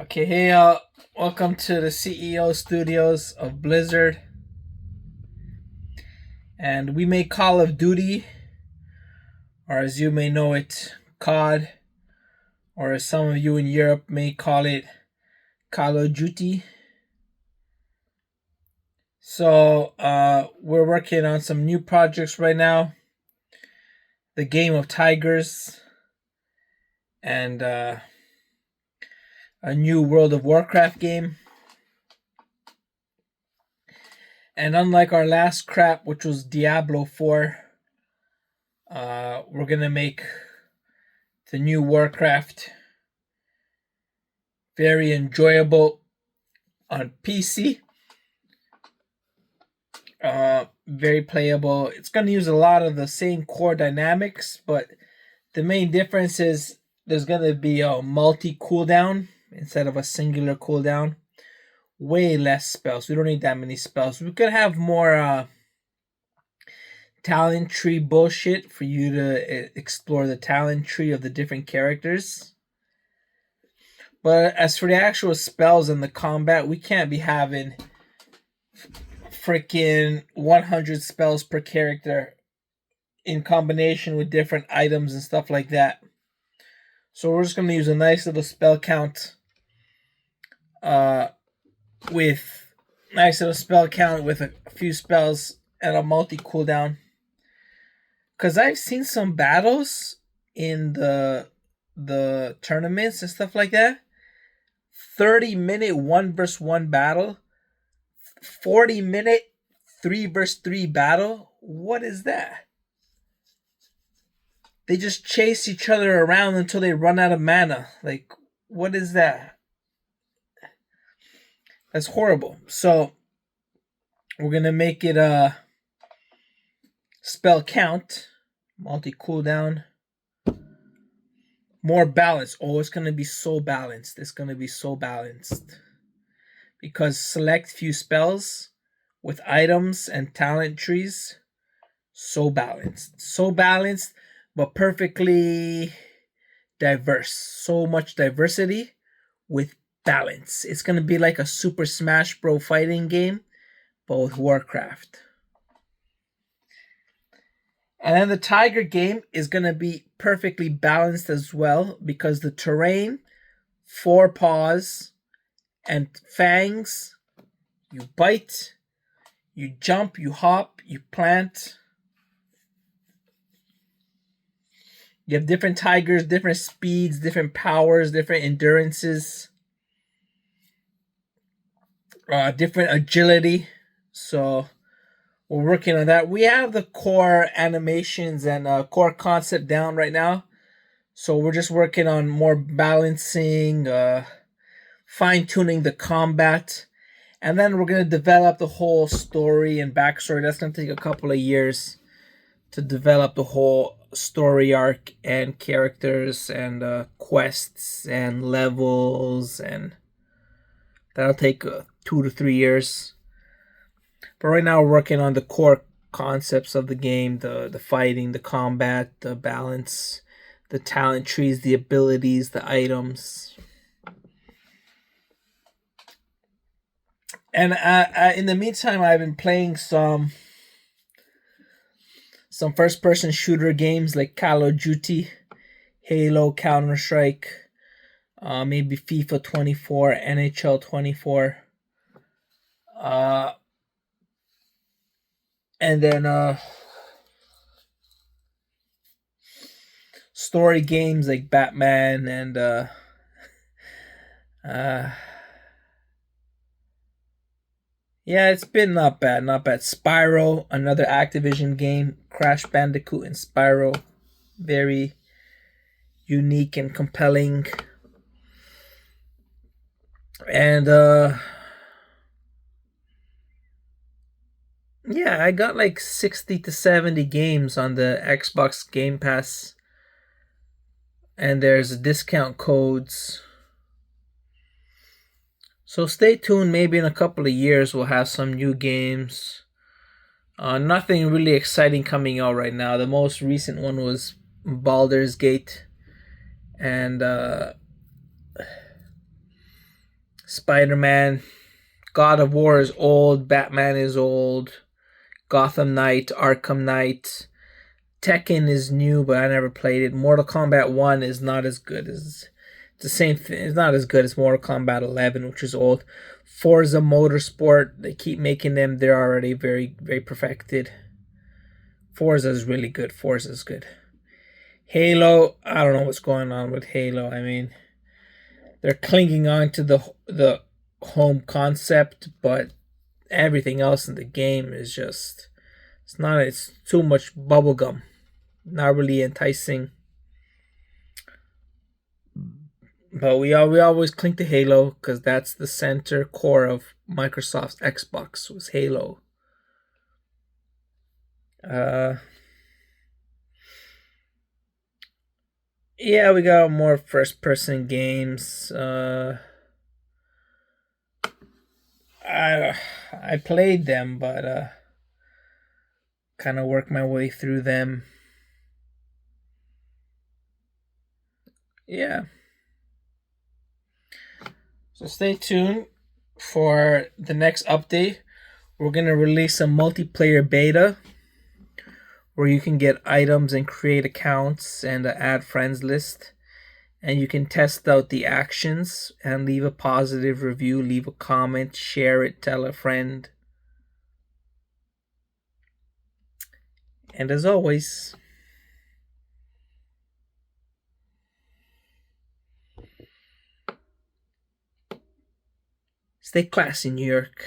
Okay, hey, welcome to the CEO studios of Blizzard. And we make Call of Duty, or as you may know it, COD, or as some of you in Europe may call it, Call of Duty. So, we're working on some new projects right now. The Game of Tigers, and a new World of Warcraft game. And unlike our last crap, which was Diablo 4, we're gonna make the new Warcraft very enjoyable on PC. Very playable. It's gonna use a lot of the same core dynamics, but the main difference is there's gonna be a multi cooldown instead of a singular cooldown. Way less spells. We don't need that many spells. We could have more talent tree bullshit for you to explore the talent tree of the different characters. But as for the actual spells and the combat, we can't be having freaking 100 spells per character in combination with different items and stuff like that. So we're just going to use a nice little spell count with a few spells and a multi cooldown. Because I've seen some battles in the tournaments and stuff like that. 30-minute 1 versus 1 battle, 40-minute 3 versus 3 battle. What is that? They just chase each other around until they run out of mana. Like, what is that? That's horrible. So we're gonna make it a spell count, multi cooldown, more balanced. Oh, it's gonna be so balanced. It's gonna be so balanced because select few spells with items and talent trees. So balanced, but perfectly diverse. So much diversity with balance. It's gonna be like a Super Smash Bros. Fighting game, but with Warcraft. And then the Tiger game is going to be perfectly balanced as well because the terrain, 4 paws, and fangs. You bite, you jump, you hop, you plant. You have different tigers, different speeds, different powers, different endurances, different agility. So we're working on that. We have the core animations and core concept down right now. So we're just working on more balancing, fine tuning the combat. And then we're going to develop the whole story and backstory. That's going to take a couple of years to develop the whole story arc and characters and quests and levels. And that'll take 2 to 3 years. But right now we're working on the core concepts of the game, the fighting, the combat, the balance, the talent trees, the abilities, the items. And in the meantime, I've been playing some first-person shooter games like Call of Duty, Halo, Counter-Strike, maybe FIFA 24, NHL 24. And then story games like Batman and yeah, it's been not bad. Spyro, another Activision game, Crash Bandicoot and Spyro, very unique and compelling. And yeah, I got like 60 to 70 games on the Xbox Game Pass. And there's discount codes. So stay tuned. Maybe in a couple of years we'll have some new games. Nothing really exciting coming out right now. The most recent one was Baldur's Gate and Spider Man. God of War is old. Batman is old. Gotham Knight, Arkham Knight. Tekken is new, but I never played it. Mortal Kombat 1 is not as good as it's the same thing. It's not as good as Mortal Kombat 11, which is old. Forza Motorsport, they keep making them. They're already very, very perfected. Forza is really good. Forza is good. Halo, I don't know what's going on with Halo. I mean, they're clinging on to the home concept, but everything else in the game is just it's too much bubblegum. Not really enticing. But we always cling to Halo because that's the center core of Microsoft's Xbox was Halo. Uh, yeah, we got more first person games. I played them, but kind of worked my way through them. Yeah. So stay tuned for the next update. We're gonna release a multiplayer beta where you can get items and create accounts and add friends list. And you can test out the actions and leave a positive review, leave a comment, share it, tell a friend. And as always, stay classy, New York.